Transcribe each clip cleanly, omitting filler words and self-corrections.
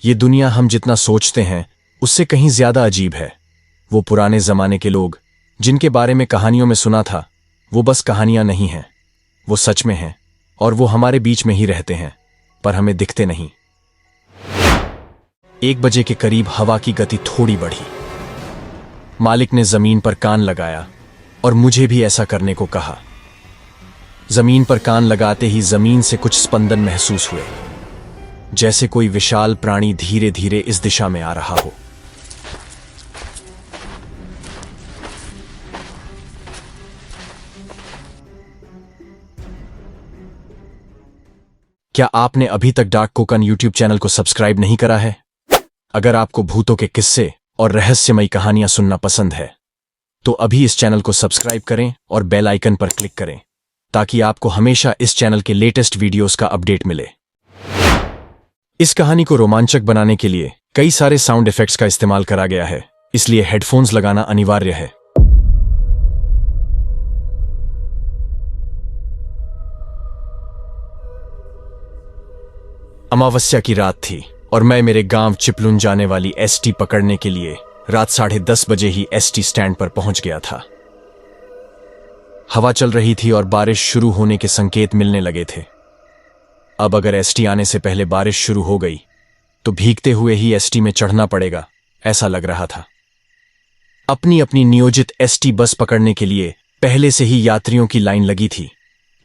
ये दुनिया हम जितना सोचते हैं उससे कहीं ज्यादा अजीब है। वो पुराने जमाने के लोग जिनके बारे में कहानियों में सुना था, वो बस कहानियां नहीं हैं, वो सच में हैं और वो हमारे बीच में ही रहते हैं, पर हमें दिखते नहीं। 1 बजे के करीब हवा की गति थोड़ी बढ़ी। मालिक ने जमीन पर कान लगाया और मुझे भी ऐसा करने को कहा। जमीन पर कान लगाते ही जमीन से कुछ स्पंदन महसूस हुए, जैसे कोई विशाल प्राणी धीरे धीरे इस दिशा में आ रहा हो। क्या आपने अभी तक डार्क कोकन यूट्यूब चैनल को सब्सक्राइब नहीं करा है? अगर आपको भूतों के किस्से और रहस्यमयी कहानियां सुनना पसंद है तो अभी इस चैनल को सब्सक्राइब करें और बेल आइकन पर क्लिक करें ताकि आपको हमेशा इस चैनल के लेटेस्ट वीडियोस का अपडेट मिले। इस कहानी को रोमांचक बनाने के लिए कई सारे साउंड इफेक्ट्स का इस्तेमाल करा गया है, इसलिए हेडफोन्स लगाना अनिवार्य है। अमावस्या की रात थी और मैं मेरे गांव चिपलुन जाने वाली एसटी पकड़ने के लिए रात 10:30 बजे ही एसटी स्टैंड पर पहुंच गया था। हवा चल रही थी और बारिश शुरू होने के संकेत मिलने लगे थे। अब अगर एसटी आने से पहले बारिश शुरू हो गई तो भीगते हुए ही एसटी में चढ़ना पड़ेगा, ऐसा लग रहा था। अपनी अपनी नियोजित एसटी बस पकड़ने के लिए पहले से ही यात्रियों की लाइन लगी थी।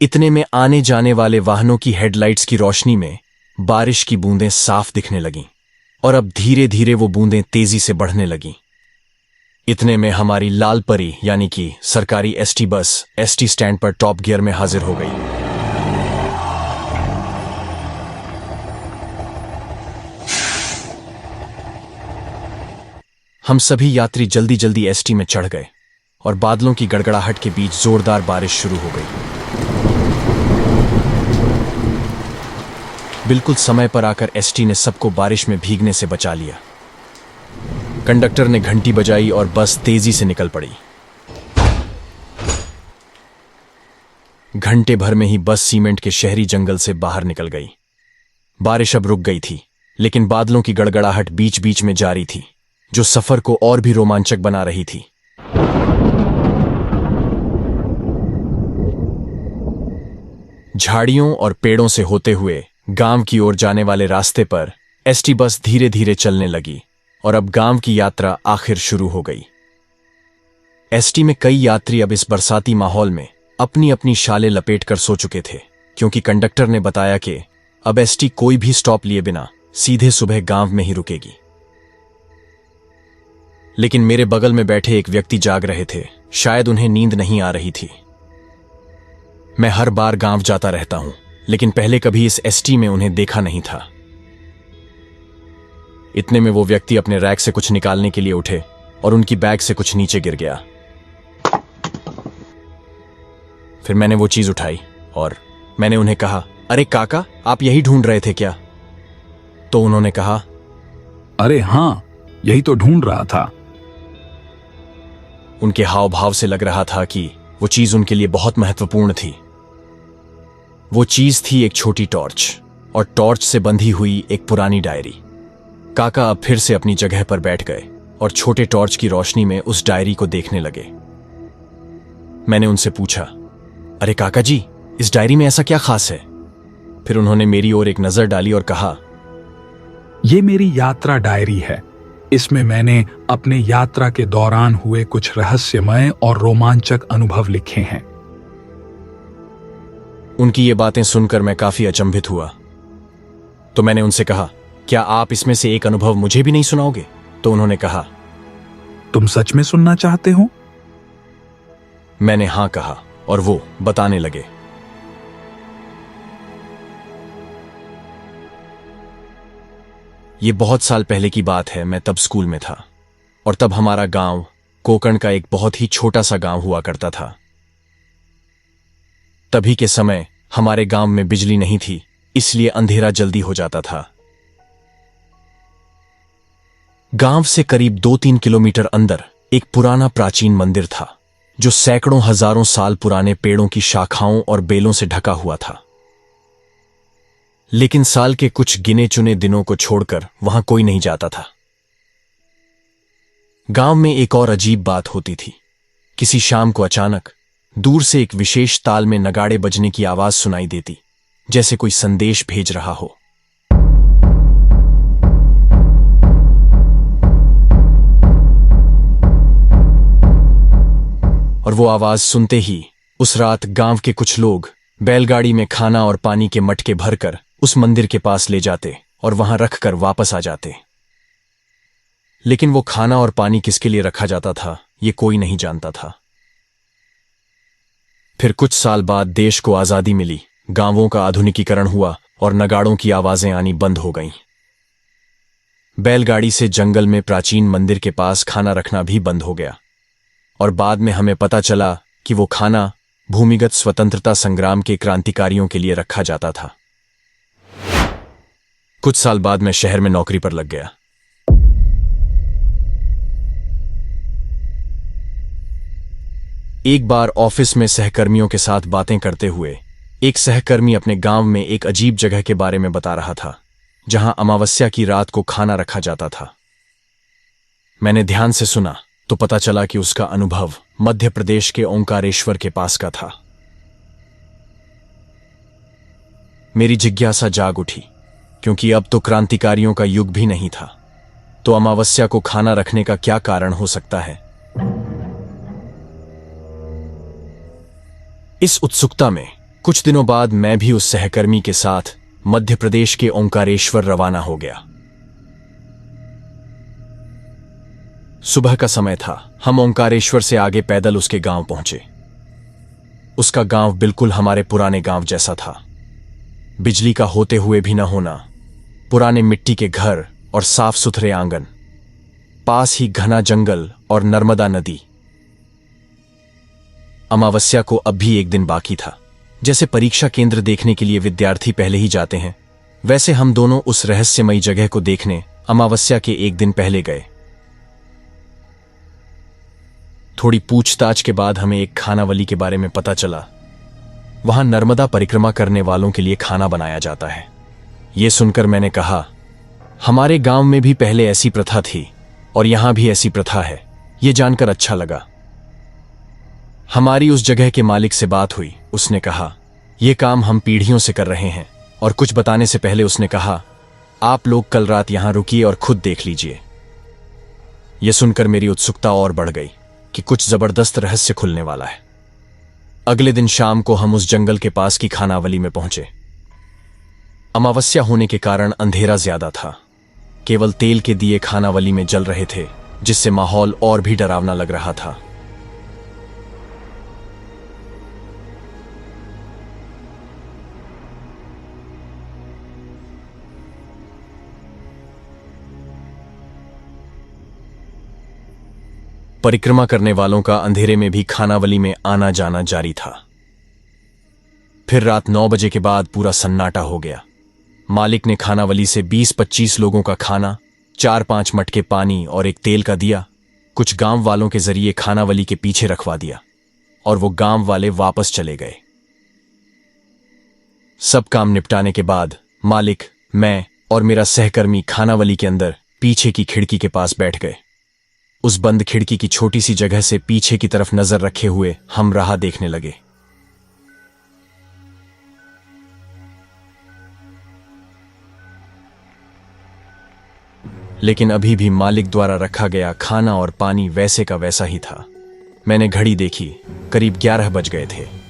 इतने में आने जाने वाले वाहनों की हेडलाइट्स की रोशनी में बारिश की बूंदें साफ दिखने लगीं और अब धीरे धीरे वो बूंदें तेजी से बढ़ने लगीं। इतने में हमारी लाल परी यानी कि सरकारी एसटी बस एसटी स्टैंड पर टॉप गियर में हाजिर हो गई। हम सभी यात्री जल्दी जल्दी एसटी में चढ़ गए और बादलों की गड़गड़ाहट के बीच जोरदार बारिश शुरू हो गई। बिल्कुल समय पर आकर एसटी ने सबको बारिश में भीगने से बचा लिया। कंडक्टर ने घंटी बजाई और बस तेजी से निकल पड़ी। घंटे भर में ही बस सीमेंट के शहरी जंगल से बाहर निकल गई। बारिश अब रुक गई थी, लेकिन बादलों की गड़गड़ाहट बीच बीच में जारी थी, जो सफर को और भी रोमांचक बना रही थी। झाड़ियों और पेड़ों से होते हुए गांव की ओर जाने वाले रास्ते पर एसटी बस धीरे धीरे चलने लगी और अब गांव की यात्रा आखिर शुरू हो गई। एसटी में कई यात्री अब इस बरसाती माहौल में अपनी अपनी शालें लपेटकर सो चुके थे, क्योंकि कंडक्टर ने बताया कि अब एसटी कोई भी स्टॉप लिए बिना सीधे सुबह गांव में ही रुकेगी। लेकिन मेरे बगल में बैठे एक व्यक्ति जाग रहे थे, शायद उन्हें नींद नहीं आ रही थी। मैं हर बार गांव जाता रहता हूं, लेकिन पहले कभी इस एसटी में उन्हें देखा नहीं था। इतने में वो व्यक्ति अपने रैक से कुछ निकालने के लिए उठे और उनकी बैग से कुछ नीचे गिर गया। फिर मैंने वो चीज उठाई और मैंने उन्हें कहा, अरे काका, आप यही ढूंढ रहे थे क्या? तो उन्होंने कहा, अरे हां, यही तो ढूंढ रहा था। उनके हाव भाव से लग रहा था कि वो चीज उनके लिए बहुत महत्वपूर्ण थी। वो चीज थी एक छोटी टॉर्च और टॉर्च से बंधी हुई एक पुरानी डायरी। काका अब फिर से अपनी जगह पर बैठ गए और छोटे टॉर्च की रोशनी में उस डायरी को देखने लगे। मैंने उनसे पूछा, अरे काका जी, इस डायरी में ऐसा क्या खास है? फिर उन्होंने मेरी ओर एक नजर डाली और कहा, ये मेरी यात्रा डायरी है। इसमें मैंने अपने यात्रा के दौरान हुए कुछ रहस्यमय और रोमांचक अनुभव लिखे हैं। उनकी ये बातें सुनकर मैं काफी अचंभित हुआ। तो मैंने उनसे कहा, क्या आप इसमें से एक अनुभव मुझे भी नहीं सुनाओगे? तो उन्होंने कहा, तुम सच में सुनना चाहते हो? मैंने हां कहा और वो बताने लगे। ये बहुत साल पहले की बात है। मैं तब स्कूल में था और तब हमारा गांव कोकण का एक बहुत ही छोटा सा गांव हुआ करता था। तभी के समय हमारे गांव में बिजली नहीं थी, इसलिए अंधेरा जल्दी हो जाता था। गांव से करीब 2-3 किलोमीटर अंदर एक पुराना प्राचीन मंदिर था, जो सैकड़ों हजारों साल पुराने पेड़ों की शाखाओं और बेलों से ढका हुआ था। लेकिन साल के कुछ गिने चुने दिनों को छोड़कर वहां कोई नहीं जाता था। गांव में एक और अजीब बात होती थी। किसी शाम को अचानक दूर से एक विशेष ताल में नगाड़े बजने की आवाज सुनाई देती, जैसे कोई संदेश भेज रहा हो। और वो आवाज सुनते ही उस रात गांव के कुछ लोग बैलगाड़ी में खाना और पानी के मटके भरकर उस मंदिर के पास ले जाते और वहां रखकर वापस आ जाते। लेकिन वो खाना और पानी किसके लिए रखा जाता था, ये कोई नहीं जानता था। फिर कुछ साल बाद देश को आजादी मिली, गांवों का आधुनिकीकरण हुआ और नगाड़ों की आवाजें आनी बंद हो गईं। बैलगाड़ी से जंगल में प्राचीन मंदिर के पास खाना रखना भी बंद हो गया और बाद में हमें पता चला कि वो खाना भूमिगत स्वतंत्रता संग्राम के क्रांतिकारियों के लिए रखा जाता था। कुछ साल बाद मैं शहर में नौकरी पर लग गया। एक बार ऑफिस में सहकर्मियों के साथ बातें करते हुए एक सहकर्मी अपने गांव में एक अजीब जगह के बारे में बता रहा था, जहां अमावस्या की रात को खाना रखा जाता था। मैंने ध्यान से सुना तो पता चला कि उसका अनुभव मध्य प्रदेश के ओंकारेश्वर के पास का था। मेरी जिज्ञासा जाग उठी, क्योंकि अब तो क्रांतिकारियों का युग भी नहीं था, तो अमावस्या को खाना रखने का क्या कारण हो सकता है। इस उत्सुकता में कुछ दिनों बाद मैं भी उस सहकर्मी के साथ मध्य प्रदेश के ओंकारेश्वर रवाना हो गया। सुबह का समय था। हम ओंकारेश्वर से आगे पैदल उसके गांव पहुंचे। उसका गांव बिल्कुल हमारे पुराने गांव जैसा था। बिजली का होते हुए भी न होना, पुराने मिट्टी के घर और साफ सुथरे आंगन, पास ही घना जंगल और नर्मदा नदी। अमावस्या को अब भी एक दिन बाकी था। जैसे परीक्षा केंद्र देखने के लिए विद्यार्थी पहले ही जाते हैं, वैसे हम दोनों उस रहस्यमयी जगह को देखने अमावस्या के एक दिन पहले गए। थोड़ी पूछताछ के बाद हमें एक खानावली के बारे में पता चला। वहां नर्मदा परिक्रमा करने वालों के लिए खाना बनाया जाता है। यह सुनकर मैंने कहा, हमारे गांव में भी पहले ऐसी प्रथा थी और यहां भी ऐसी प्रथा है। यह जानकर अच्छा लगा। हमारी उस जगह के मालिक से बात हुई। उसने कहा, यह काम हम पीढ़ियों से कर रहे हैं। और कुछ बताने से पहले उसने कहा, आप लोग कल रात यहां रुकिए और खुद देख लीजिए। यह सुनकर मेरी उत्सुकता और बढ़ गई कि कुछ जबरदस्त रहस्य खुलने वाला है। अगले दिन शाम को हम उस जंगल के पास की खानावली में पहुंचे। अमावस्या होने के कारण अंधेरा ज्यादा था। केवल तेल के दिए खानावली में जल रहे थे, जिससे माहौल और भी डरावना लग रहा था। परिक्रमा करने वालों का अंधेरे में भी खानावली में आना जाना जारी था। फिर रात 9 बजे के बाद पूरा सन्नाटा हो गया। मालिक ने खानावली से 20-25 लोगों का खाना, 4-5 मटके पानी और एक तेल का दिया कुछ गांव वालों के जरिए खानावली के पीछे रखवा दिया और वो गांव वाले वापस चले गए। सब काम निपटाने के बाद मालिक, मैं और मेरा सहकर्मी खानावली के अंदर पीछे की खिड़की के पास बैठ गए। उस बंद खिड़की की छोटी सी जगह से पीछे की तरफ नजर रखे हुए हम राह देखने लगे। लेकिन अभी भी मालिक द्वारा रखा गया खाना और पानी वैसे का वैसा ही था। मैंने घड़ी देखी, करीब 11 बज गए थे।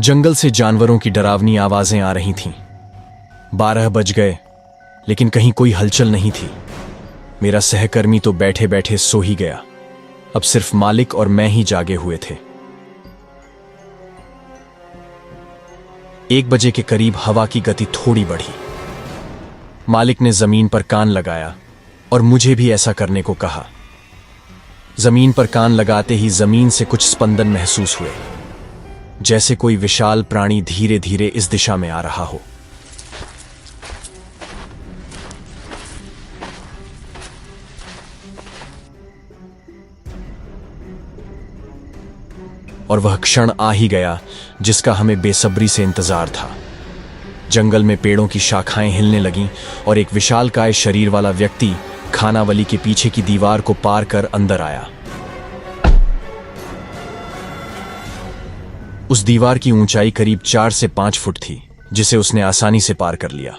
जंगल से जानवरों की डरावनी आवाजें आ रही थीं। 12 बज गए, लेकिन कहीं कोई हलचल नहीं थी। मेरा सहकर्मी तो बैठे बैठे सो ही गया। अब सिर्फ मालिक और मैं ही जागे हुए थे। 1 बजे के करीब हवा की गति थोड़ी बढ़ी। मालिक ने जमीन पर कान लगाया और मुझे भी ऐसा करने को कहा। जमीन पर कान लगाते ही जमीन से कुछ स्पंदन महसूस हुए, जैसे कोई विशाल प्राणी धीरे धीरे इस दिशा में आ रहा हो। और वह क्षण आ ही गया जिसका हमें बेसब्री से इंतजार था। जंगल में पेड़ों की शाखाएं हिलने लगीं और एक विशालकाय शरीर वाला व्यक्ति खानावली के पीछे की दीवार को पार कर अंदर आया। उस दीवार की ऊंचाई करीब 4 से 5 फुट थी, जिसे उसने आसानी से पार कर लिया।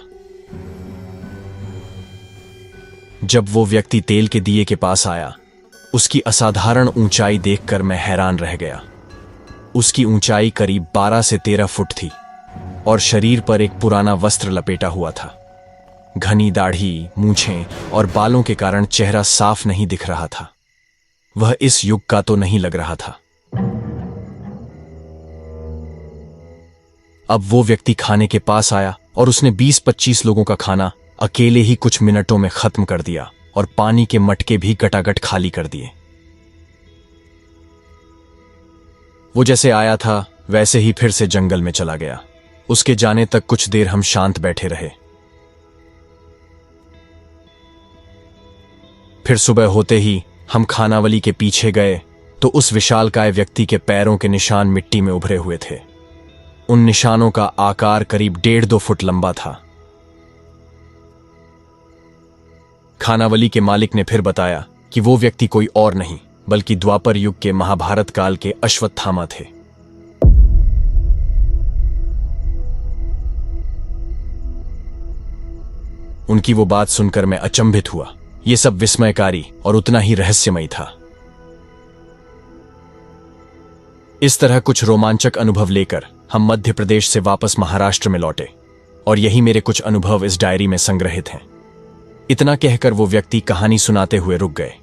जब वो व्यक्ति तेल के दिए के पास आया, उसकी असाधारण ऊंचाई देखकर मैं हैरान रह गया। उसकी ऊंचाई करीब 12 से 13 फुट थी और शरीर पर एक पुराना वस्त्र लपेटा हुआ था। घनी दाढ़ी, मूछें और बालों के कारण चेहरा साफ नहीं दिख रहा था। वह इस युग का तो नहीं लग रहा था। अब वो व्यक्ति खाने के पास आया और उसने 20-25 लोगों का खाना अकेले ही कुछ मिनटों में खत्म कर दिया और पानी के मटके भी गटागट खाली कर दिए। वो जैसे आया था वैसे ही फिर से जंगल में चला गया। उसके जाने तक कुछ देर हम शांत बैठे रहे। फिर सुबह होते ही हम खानावली के पीछे गए तो उस विशालकाय व्यक्ति के पैरों के निशान मिट्टी में उभरे हुए थे। उन निशानों का आकार करीब 1.5-2 फुट लंबा था। खानावली के मालिक ने फिर बताया कि वो व्यक्ति कोई और नहीं बल्कि द्वापर युग के महाभारत काल के अश्वत्थामा थे। उनकी वो बात सुनकर मैं अचंभित हुआ। ये सब विस्मयकारी और उतना ही रहस्यमयी था। इस तरह कुछ रोमांचक अनुभव लेकर हम मध्य प्रदेश से वापस महाराष्ट्र में लौटे और यही मेरे कुछ अनुभव इस डायरी में संग्रहित हैं। इतना कहकर वो व्यक्ति कहानी सुनाते हुए रुक गए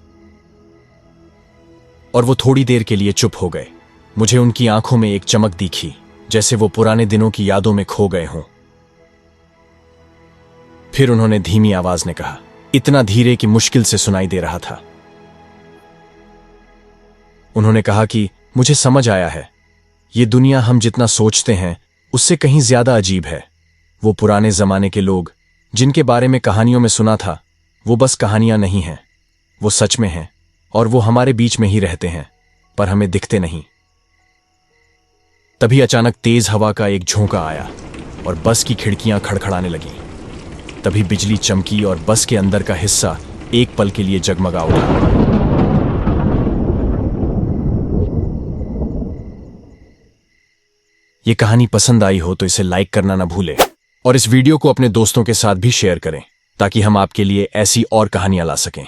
और वो थोड़ी देर के लिए चुप हो गए। मुझे उनकी आंखों में एक चमक दिखी, जैसे वो पुराने दिनों की यादों में खो गए हों। फिर उन्होंने धीमी आवाज में कहा, इतना धीरे कि मुश्किल से सुनाई दे रहा था। उन्होंने कहा कि मुझे समझ आया है, ये दुनिया हम जितना सोचते हैं उससे कहीं ज्यादा अजीब है। वो पुराने जमाने के लोग जिनके बारे में कहानियों में सुना था, वो बस कहानियां नहीं हैं, वो सच में हैं और वो हमारे बीच में ही रहते हैं, पर हमें दिखते नहीं। तभी अचानक तेज हवा का एक झोंका आया और बस की खिड़कियां खड़खड़ाने लगीं। तभी बिजली चमकी और बस के अंदर का हिस्सा एक पल के लिए जगमगा उठा। ये कहानी पसंद आई हो तो इसे लाइक करना ना भूलें और इस वीडियो को अपने दोस्तों के साथ भी शेयर करें ताकि हम आपके लिए ऐसी और कहानियां ला सकें।